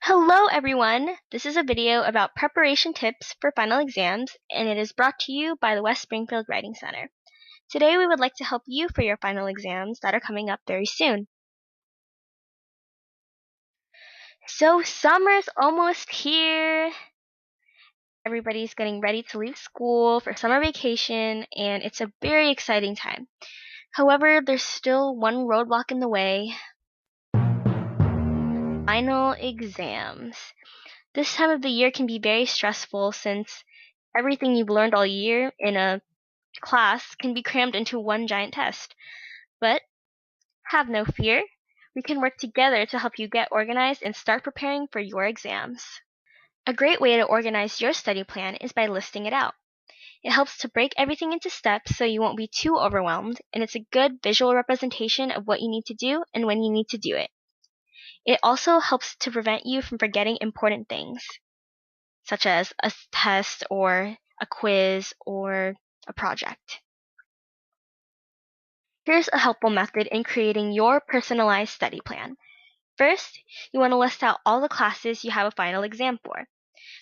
Hello everyone! This is a video about preparation tips for final exams, and it is brought to you by the West Springfield Writing Center. Today we would like to help you for your final exams that are coming up very soon. So summer's almost here. Everybody's getting ready to leave school for summer vacation, and it's a very exciting time. However, there's still one roadblock in the way: final exams. This time of the year can be very stressful since everything you've learned all year in a class can be crammed into one giant test. But have no fear. We can work together to help you get organized and start preparing for your exams. A great way to organize your study plan is by listing it out. It helps to break everything into steps so you won't be too overwhelmed, and it's a good visual representation of what you need to do and when you need to do it. It also helps to prevent you from forgetting important things, such as a test or a quiz or a project. Here's a helpful method in creating your personalized study plan. First, you want to list out all the classes you have a final exam for.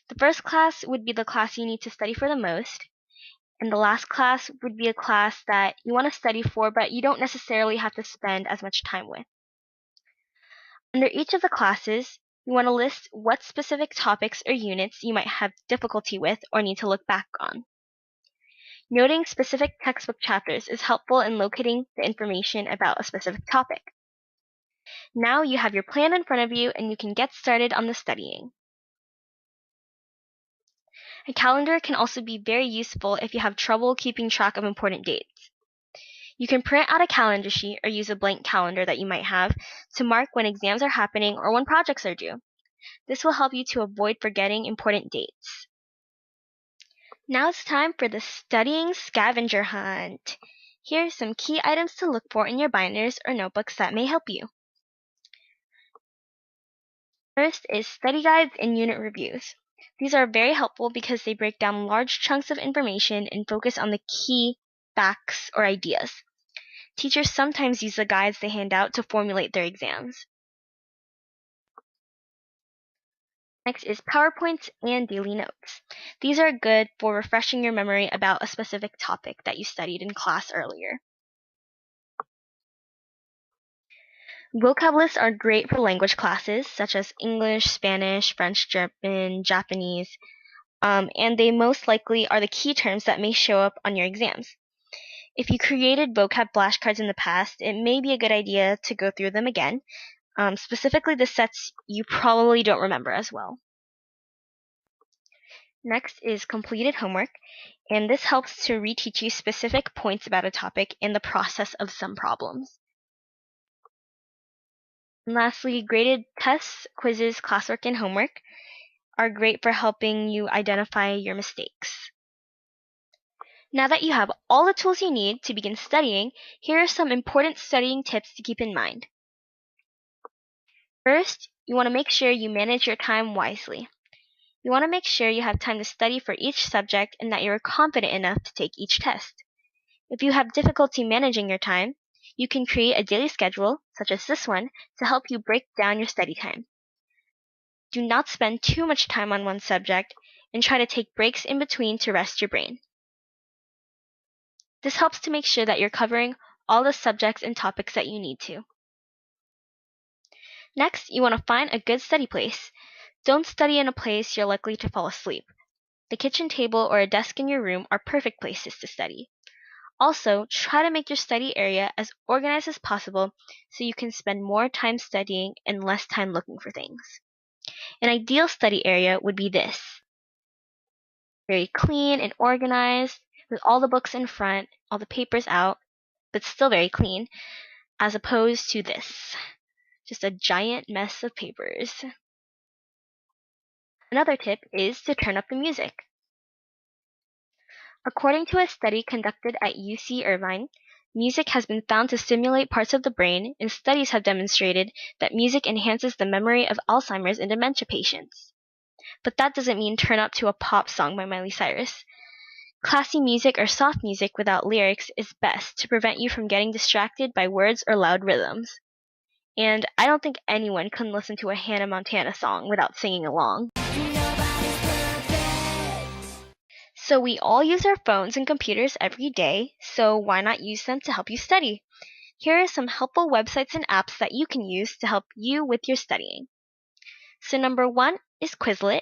The first class would be the class you need to study for the most, and the last class would be a class that you want to study for but you don't necessarily have to spend as much time with. Under each of the classes, you want to list what specific topics or units you might have difficulty with or need to look back on. Noting specific textbook chapters is helpful in locating the information about a specific topic. Now you have your plan in front of you and you can get started on the studying. A calendar can also be very useful if you have trouble keeping track of important dates. You can print out a calendar sheet or use a blank calendar that you might have to mark when exams are happening or when projects are due. This will help you to avoid forgetting important dates. Now it's time for the studying scavenger hunt. Here are some key items to look for in your binders or notebooks that may help you. First is study guides and unit reviews. These are very helpful because they break down large chunks of information and focus on the key facts or ideas. Teachers sometimes use the guides they hand out to formulate their exams. Next is PowerPoints and daily notes. These are good for refreshing your memory about a specific topic that you studied in class earlier. Vocab lists are great for language classes such as English, Spanish, French, German, Japanese, and they most likely are the key terms that may show up on your exams. If you created vocab flashcards in the past, it may be a good idea to go through them again, specifically the sets you probably don't remember as well. Next is completed homework, and this helps to reteach you specific points about a topic in the process of some problems. And lastly, graded tests, quizzes, classwork, and homework are great for helping you identify your mistakes. Now that you have all the tools you need to begin studying, here are some important studying tips to keep in mind. First, you want to make sure you manage your time wisely. You want to make sure you have time to study for each subject and that you are confident enough to take each test. If you have difficulty managing your time, you can create a daily schedule, such as this one, to help you break down your study time. Do not spend too much time on one subject, and try to take breaks in between to rest your brain. This helps to make sure that you're covering all the subjects and topics that you need to. Next, you want to find a good study place. Don't study in a place you're likely to fall asleep. The kitchen table or a desk in your room are perfect places to study. Also, try to make your study area as organized as possible so you can spend more time studying and less time looking for things. An ideal study area would be this: very clean and organized, with all the books in front, all the papers out, but still very clean, as opposed to this, just a giant mess of papers. Another tip is to turn up the music. According to a study conducted at UC Irvine, music has been found to stimulate parts of the brain, and studies have demonstrated that music enhances the memory of Alzheimer's and dementia patients. But that doesn't mean turn up to a pop song by Miley Cyrus. Classy music or soft music without lyrics is best to prevent you from getting distracted by words or loud rhythms. And I don't think anyone can listen to a Hannah Montana song without singing along. So we all use our phones and computers every day, so why not use them to help you study? Here are some helpful websites and apps that you can use to help you with your studying. So number 1 is Quizlet,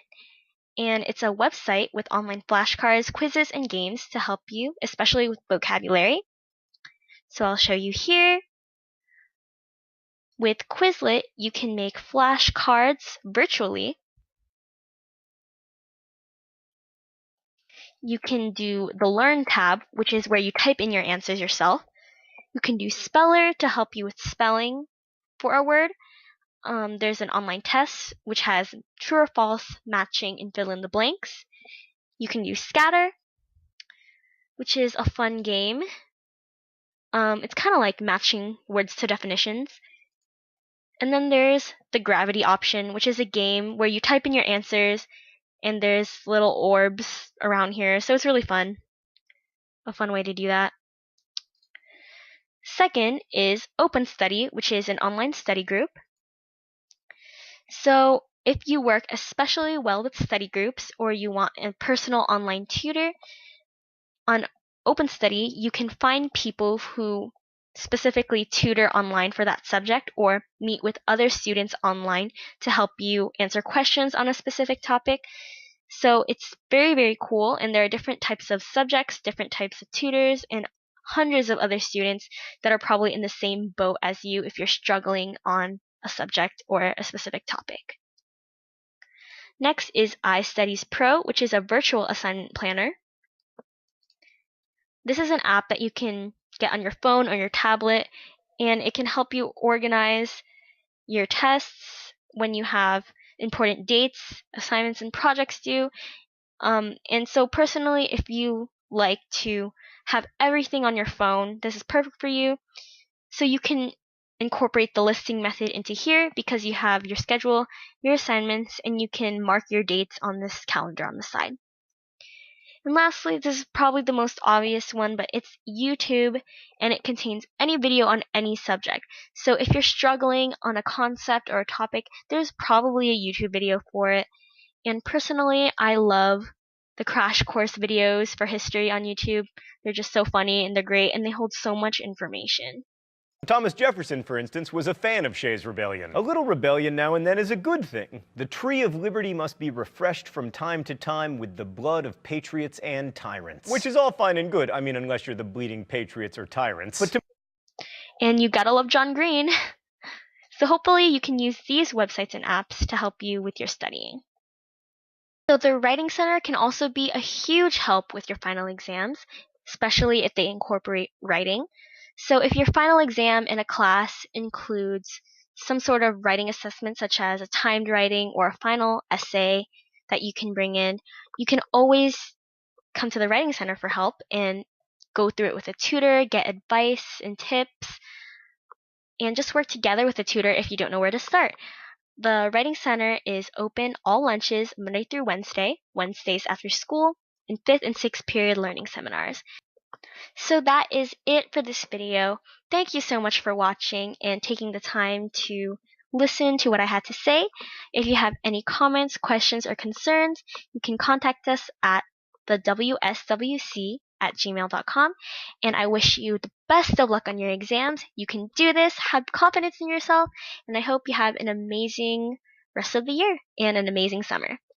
and it's a website with online flashcards, quizzes, and games to help you, especially with vocabulary. So I'll show you here. With Quizlet, you can make flashcards virtually. You can do the Learn tab, which is where you type in your answers yourself. You can do Speller to help you with spelling for a word. There's an online test, which has true or false matching and fill in the blanks. You can use Scatter, which is a fun game. It's kind of like matching words to definitions. And then there's the Gravity option, which is a game where you type in your answers and there's little orbs around here, so it's really fun. A fun way to do that. Second is Open Study, which is an online study group. So if you work especially well with study groups or you want a personal online tutor, on Open Study you can find people who specifically tutor online for that subject or meet with other students online to help you answer questions on a specific topic. So it's very, very cool, and there are different types of subjects, different types of tutors, and hundreds of other students that are probably in the same boat as you if you're struggling on a subject or a specific topic. Next is iStudies Pro, which is a virtual assignment planner. This is an app that you can get on your phone or your tablet, and it can help you organize your tests when you have important dates, assignments, and projects due. And so personally, if you like to have everything on your phone, this is perfect for you. So you can incorporate the listing method into here because you have your schedule, your assignments, and you can mark your dates on this calendar on the side. And lastly, this is probably the most obvious one, but it's YouTube, and it contains any video on any subject. So if you're struggling on a concept or a topic, there's probably a YouTube video for it. And personally, I love the crash course videos for history on YouTube. They're just so funny and they're great and they hold so much information. Thomas Jefferson, for instance, was a fan of Shays' Rebellion. A little rebellion now and then is a good thing. The tree of liberty must be refreshed from time to time with the blood of patriots and tyrants. Which is all fine and good, I mean, unless you're the bleeding patriots or tyrants. And you gotta love John Green. So hopefully you can use these websites and apps to help you with your studying. So the Writing Center can also be a huge help with your final exams, especially if they incorporate writing. So if your final exam in a class includes some sort of writing assessment, such as a timed writing or a final essay that you can bring in, you can always come to the Writing Center for help and go through it with a tutor, get advice and tips, and just work together with a tutor if you don't know where to start. The Writing Center is open all lunches Monday through Wednesday, Wednesdays after school, and 5th and 6th period learning seminars. So that is it for this video. Thank you so much for watching and taking the time to listen to what I had to say. If you have any comments, questions, or concerns, you can contact us at the WSWC@gmail.com. And I wish you the best of luck on your exams. You can do this, have confidence in yourself, and I hope you have an amazing rest of the year and an amazing summer.